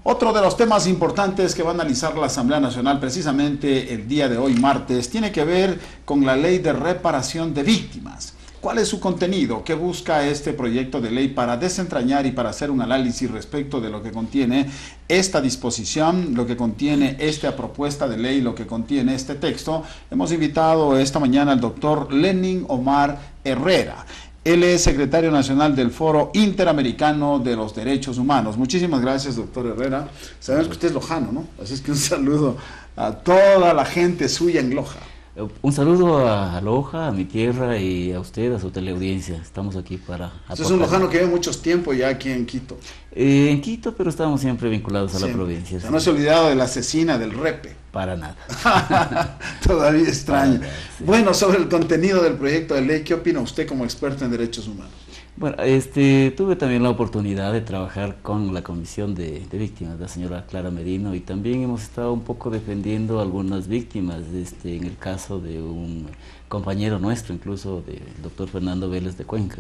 Otro de los temas importantes que va a analizar la Asamblea Nacional precisamente el día de hoy, martes, tiene que ver con la Ley de Reparación de Víctimas. ¿Cuál es su contenido? ¿Qué busca este proyecto de ley para desentrañar y para hacer un análisis respecto de lo que contiene esta disposición, lo que contiene esta propuesta de ley, lo que contiene este texto? Hemos invitado esta mañana al doctor Lenin Omar Herrera. Él es secretario nacional del Foro Interamericano de los Derechos Humanos. Muchísimas gracias, doctor Herrera. Sabemos que usted es lojano, ¿no? Así es que un saludo a toda la gente suya en Loja. Un saludo a Loja, a mi tierra y a usted, a su teleaudiencia. Estamos aquí para aportar. Usted es un lojano que lleva muchos tiempo ya aquí en Quito. En Quito, pero estamos siempre vinculados a la provincia. O sea, no se ha olvidado de la asesina del Repe. Para nada. Todavía extraño. Para nada, sí. Bueno, sobre el contenido del proyecto de ley, ¿qué opina usted como experto en derechos humanos? Bueno, tuve también la oportunidad de trabajar con la Comisión de Víctimas, la señora Clara Merino, y también hemos estado un poco defendiendo a algunas víctimas, en el caso de un compañero nuestro, incluso del doctor Fernando Vélez de Cuenca.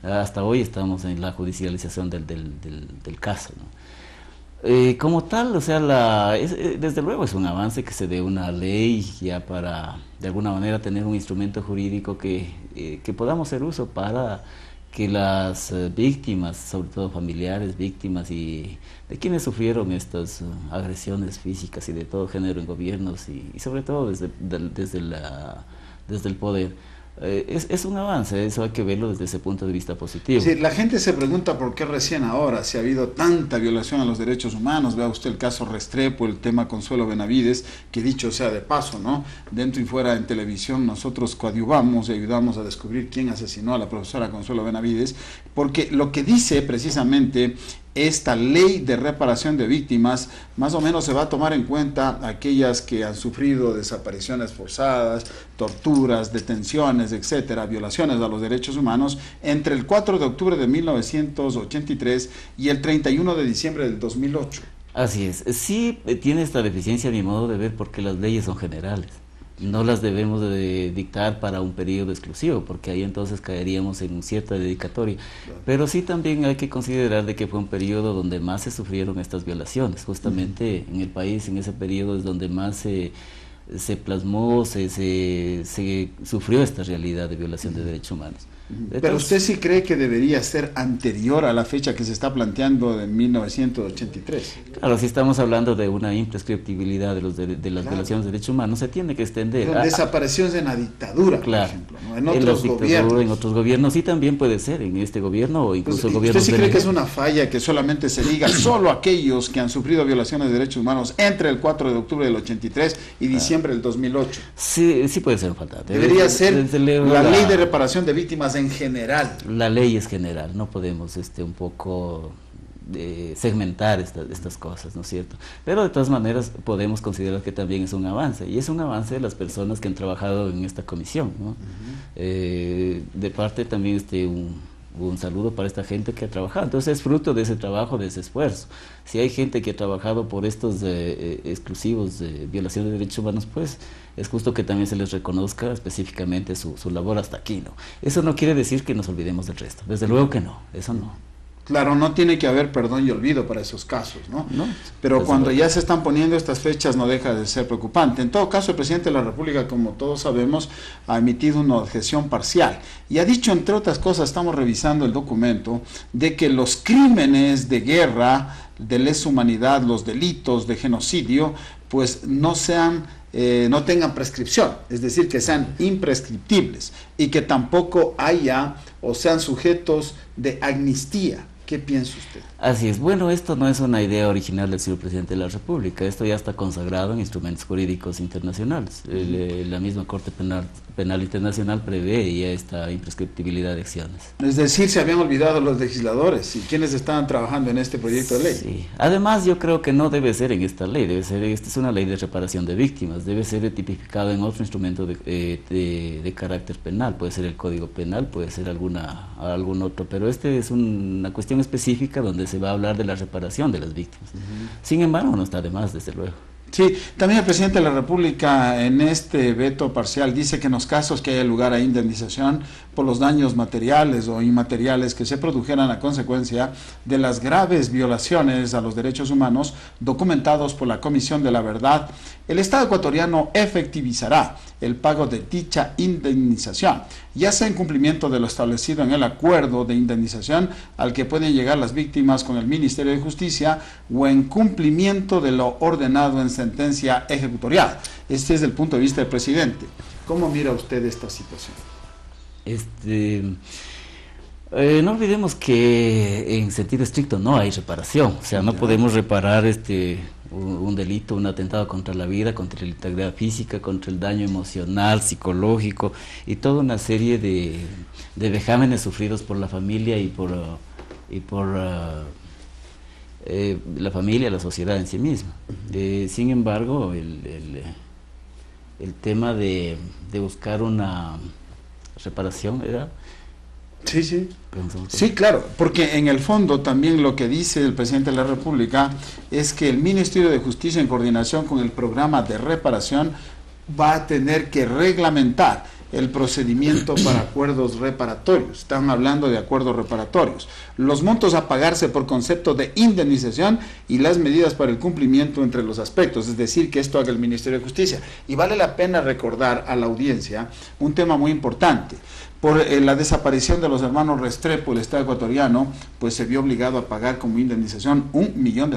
Hasta hoy estamos en la judicialización del caso, ¿no? Como tal, o sea, desde luego es un avance que se dé una ley ya para, de alguna manera, tener un instrumento jurídico que podamos hacer uso para que las víctimas, sobre todo familiares, víctimas y de quienes sufrieron estas agresiones físicas y de todo género en gobiernos y sobre todo desde el poder, es un avance, eso hay que verlo desde ese punto de vista positivo. Sí, la gente se pregunta por qué recién ahora, si ha habido tanta violación a los derechos humanos. Vea usted el caso Restrepo, el tema Consuelo Benavides, que dicho sea de paso, ¿no? Dentro y fuera en televisión nosotros coadyuvamos y ayudamos a descubrir quién asesinó a la profesora Consuelo Benavides, porque lo que dice precisamente esta ley de reparación de víctimas, más o menos se va a tomar en cuenta aquellas que han sufrido desapariciones forzadas, torturas, detenciones, etcétera, violaciones a los derechos humanos entre el 4 de octubre de 1983 y el 31 de diciembre del 2008. Así es, sí tiene esta deficiencia a mi modo de ver porque las leyes son generales. No las debemos de dictar para un periodo exclusivo, porque ahí entonces caeríamos en cierta dedicatoria. Claro. Pero sí también hay que considerar de que fue un periodo donde más se sufrieron estas violaciones. Justamente en el país, en ese periodo es donde más se plasmó, se sufrió esta realidad de violación de derechos humanos. Entonces, pero usted sí cree que debería ser anterior a la fecha que se está planteando de 1983. Claro, si estamos hablando de una imprescriptibilidad de las violaciones de derechos humanos, se tiene que extender. Desapariciones en la dictadura, claro, por ejemplo, ¿no? En otros gobiernos. En otros gobiernos, sí también puede ser, en este gobierno o incluso pues, gobiernos. ¿Usted sí cree que es una falla que solamente se diga solo aquellos que han sufrido violaciones de derechos humanos entre el 4 de octubre del 83 y diciembre del 2008? Sí, sí puede ser un faltante. Debería ser la ley de reparación de víctimas en general. La ley es general, no podemos un poco segmentar estas cosas, ¿no es cierto? Pero de todas maneras podemos considerar que también es un avance, y es un avance de las personas que han trabajado en esta comisión, ¿no? De parte también un saludo para esta gente que ha trabajado. Entonces es fruto de ese trabajo, de ese esfuerzo. Si hay gente que ha trabajado por estos exclusivos de violación de derechos humanos, pues es justo que también se les reconozca específicamente su labor hasta aquí, ¿no? Eso no quiere decir que nos olvidemos del resto, desde luego que no, eso no. Claro, no tiene que haber perdón y olvido para esos casos, ¿no? No, pero cuando ya se están poniendo estas fechas no deja de ser preocupante. En todo caso, el presidente de la República, como todos sabemos, ha emitido una objeción parcial y ha dicho, entre otras cosas, estamos revisando el documento, de que los crímenes de guerra, de lesa humanidad, los delitos de genocidio, pues no tengan prescripción, es decir, que sean imprescriptibles y que tampoco haya o sean sujetos de amnistía. ¿Qué piensa usted? Así es. Bueno, esto no es una idea original del señor presidente de la República. Esto ya está consagrado en instrumentos jurídicos internacionales. La misma Corte Penal Internacional prevé ya esta imprescriptibilidad de acciones. Es decir, se habían olvidado los legisladores y quienes estaban trabajando en este proyecto de ley. Sí. Además, yo creo que no debe ser en esta ley. Esta es una ley de reparación de víctimas. Debe ser tipificado en otro instrumento de carácter penal. Puede ser el Código Penal, puede ser algún otro. Pero es una cuestión específica donde se va a hablar de la reparación de las víctimas. Sin embargo, no está de más, desde luego. Sí, también el presidente de la República en este veto parcial dice que en los casos que haya lugar a indemnización por los daños materiales o inmateriales que se produjeran a consecuencia de las graves violaciones a los derechos humanos documentados por la Comisión de la Verdad, el Estado ecuatoriano efectivizará el pago de dicha indemnización, ya sea en cumplimiento de lo establecido en el acuerdo de indemnización al que pueden llegar las víctimas con el Ministerio de Justicia o en cumplimiento de lo ordenado en sentencia ejecutorial. Este es el punto de vista del presidente. ¿Cómo mira usted esta situación? No olvidemos que en sentido estricto no hay reparación, o sea, no podemos reparar un delito, un atentado contra la vida, contra la integridad física, contra el daño emocional, psicológico y toda una serie de vejámenes sufridos por la familia y por la familia, la sociedad en sí misma. Sin embargo, el tema de buscar una reparación, ¿verdad? Sí, sí. Sí, claro, porque en el fondo también lo que dice el presidente de la República es que el Ministerio de Justicia, en coordinación con el programa de reparación, va a tener que reglamentar el procedimiento para acuerdos reparatorios. Están hablando de acuerdos reparatorios. Los montos a pagarse por concepto de indemnización y las medidas para el cumplimiento entre los aspectos, es decir, que esto haga el Ministerio de Justicia. Y vale la pena recordar a la audiencia un tema muy importante. Por la desaparición de los hermanos Restrepo, el Estado ecuatoriano, pues se vio obligado a pagar como indemnización $1 millón,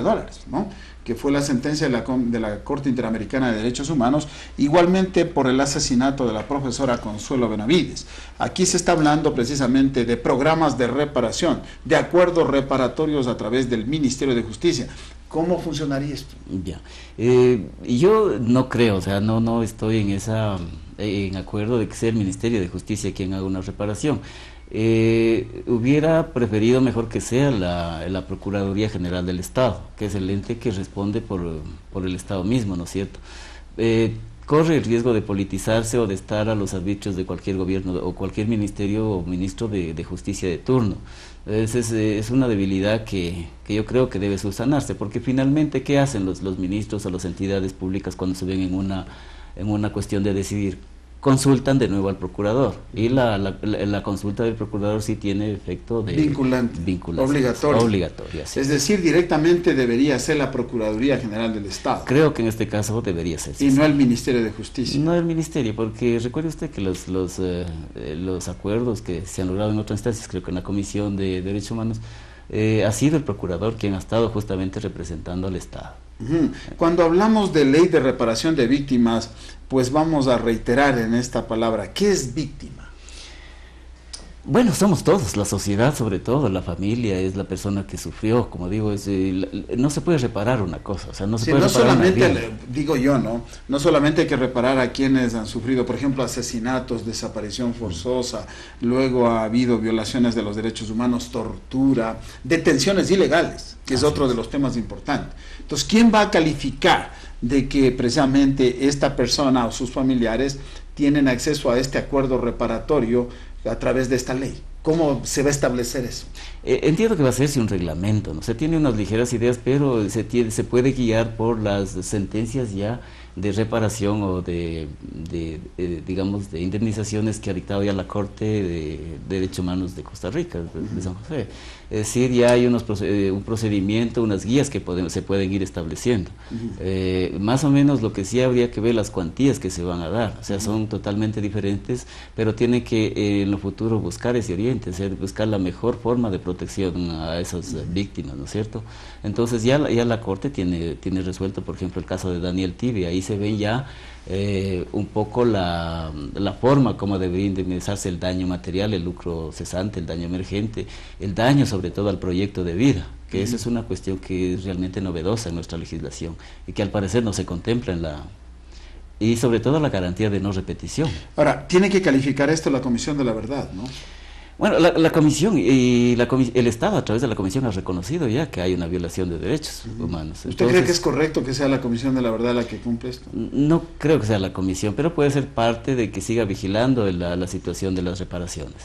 ¿no?, que fue la sentencia de la Corte Interamericana de Derechos Humanos, igualmente por el asesinato de la profesora Consuelo Benavides. Aquí se está hablando precisamente de programas de reparación, de acuerdos reparatorios a través del Ministerio de Justicia. ¿Cómo funcionaría esto? Ya. Yo no creo, o sea, no estoy en acuerdo de que sea el Ministerio de Justicia quien haga una reparación. Hubiera preferido mejor que sea la Procuraduría General del Estado, que es el ente que responde por el Estado mismo, ¿no es cierto? Corre el riesgo de politizarse o de estar a los arbitrios de cualquier gobierno o cualquier ministerio o ministro de justicia de turno. Es una debilidad que yo creo que debe subsanarse, porque finalmente, ¿qué hacen los ministros o las entidades públicas cuando se ven en una cuestión de decidir? Consultan de nuevo al procurador, y la consulta del procurador sí tiene efecto de vinculante, obligatorio. Sí. Es decir, directamente debería ser la Procuraduría General del Estado. Creo que en este caso debería ser. Y no el Ministerio de Justicia. No el Ministerio, porque recuerde usted que los acuerdos que se han logrado en otras instancias, creo que en la Comisión de Derechos Humanos, ha sido el procurador quien ha estado justamente representando al Estado. Cuando hablamos de ley de reparación de víctimas, pues vamos a reiterar en esta palabra, ¿qué es víctima? Bueno, somos todos, la sociedad sobre todo, la familia, es la persona que sufrió, como digo, no se puede reparar una cosa, o sea, no se puede reparar solamente, digo yo, no solamente hay que reparar a quienes han sufrido, por ejemplo, asesinatos, desaparición forzosa, luego ha habido violaciones de los derechos humanos, tortura, detenciones ilegales, que es otro de los temas importantes. Entonces, ¿quién va a calificar de que precisamente esta persona o sus familiares tienen acceso a este acuerdo reparatorio a través de esta ley? ¿Cómo se va a establecer eso? Entiendo que va a hacerse un reglamento, ¿no? Se tiene unas ligeras ideas, pero se puede guiar por las sentencias ya de reparación o digamos, de indemnizaciones que ha dictado ya la Corte de Derechos Humanos de Costa Rica, de San José. Es decir, ya hay un procedimiento, unas guías que se pueden ir estableciendo. Más o menos lo que sí habría que ver las cuantías que se van a dar, o sea, son totalmente diferentes, pero tiene que en lo futuro buscar ese oriente, buscar la mejor forma de protección a esas víctimas, ¿no es cierto? Entonces ya la Corte tiene resuelto, por ejemplo, el caso de Daniel Tibi. Ahí se ve ya un poco la forma como debería indemnizarse el daño material, el lucro cesante, el daño emergente, el daño sobre todo al proyecto de vida, que esa es una cuestión que es realmente novedosa en nuestra legislación y que al parecer no se contempla y sobre todo la garantía de no repetición. Ahora, tiene que calificar esto la Comisión de la Verdad, ¿no? Bueno, la Comisión y el Estado a través de la Comisión ha reconocido ya que hay una violación de derechos humanos. ¿Usted cree que es correcto que sea la Comisión de la Verdad la que cumple esto? No creo que sea la Comisión, pero puede ser parte de que siga vigilando la situación de las reparaciones.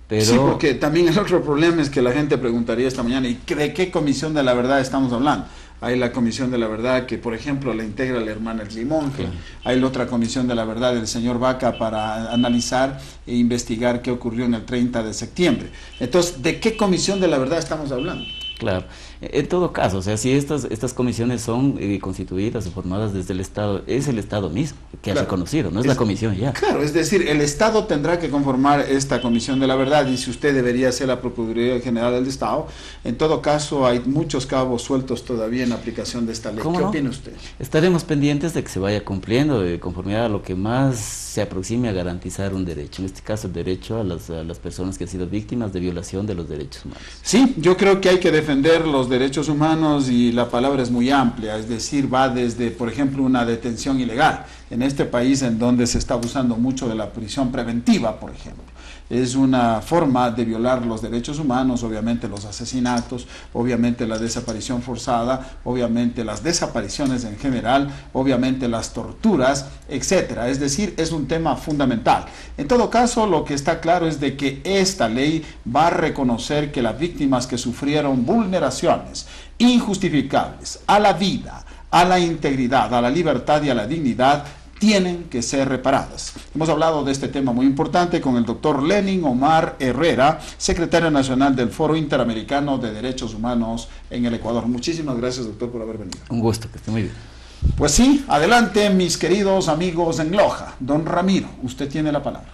Pero... Sí, porque también el otro problema es que la gente preguntaría esta mañana, ¿y de qué Comisión de la Verdad estamos hablando? hay la Comisión de la Verdad que, por ejemplo, la integra la hermana Limonge, hay la otra Comisión de la Verdad del señor Vaca para analizar e investigar qué ocurrió en el 30 de septiembre. Entonces, ¿de qué Comisión de la Verdad estamos hablando? Claro, en todo caso, o sea, si estas comisiones son constituidas o formadas desde el Estado, es el Estado mismo que ha reconocido, no es la comisión ya. Claro, es decir, el Estado tendrá que conformar esta Comisión de la Verdad, y si usted debería ser la Procuraduría General del Estado, en todo caso hay muchos cabos sueltos todavía en aplicación de esta ley. ¿Qué opina usted? Estaremos pendientes de que se vaya cumpliendo, de conformidad a lo que más se aproxime a garantizar un derecho, en este caso el derecho a las personas que han sido víctimas de violación de los derechos humanos. Sí, yo creo que hay que defender los derechos humanos, y la palabra es muy amplia, es decir, va desde, por ejemplo, una detención ilegal en este país en donde se está abusando mucho de la prisión preventiva, por ejemplo. Es una forma de violar los derechos humanos, obviamente los asesinatos, obviamente la desaparición forzada, obviamente las desapariciones en general, obviamente las torturas, etcétera. Es decir, es un tema fundamental. En todo caso, lo que está claro es de que esta ley va a reconocer que las víctimas que sufrieron vulneraciones injustificables a la vida, a la integridad, a la libertad y a la dignidad tienen que ser reparadas. Hemos hablado de este tema muy importante con el doctor Lenin Omar Herrera, secretario nacional del Foro Interamericano de Derechos Humanos en el Ecuador. Muchísimas gracias, doctor, por haber venido. Un gusto, que esté muy bien. Pues sí, adelante mis queridos amigos en Loja. Don Ramiro, usted tiene la palabra.